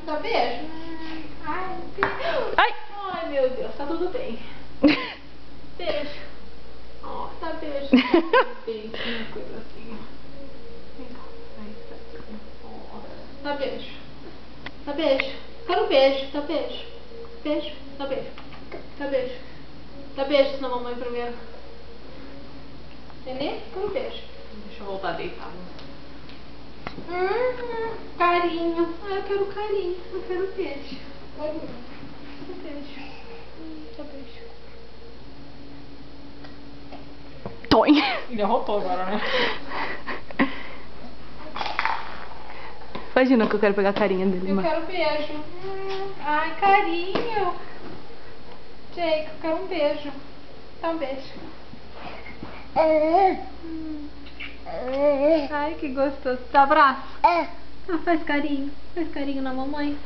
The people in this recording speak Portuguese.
Dá beijo? Ai, Ai! ai, meu Deus, tá tudo bem. Beijo. Ó, dá beijo. Beijo, uma coisa assim. Vem cá. Ai, tá tudo. Ó, dá beijo. Dá beijo. Quero beijo. Dá beijo. Beijo. Dá beijo. Dá beijo. Dá beijo na mamãe primeiro. Nenê? Quero beijo. Deixa eu voltar a deitar. Carinho. Ah, eu quero carinho. Eu quero beijo. Quero beijo. Dá beijo. Toim. Ele arrotou agora, né? Imagina que eu quero pegar a carinha dele, Eu mano. quero beijo. Ai, carinho. Jake, eu quero um beijo. Dá um beijo. Ai, que gostoso. Dá abraço. Ah, faz carinho. Faz carinho na mamãe.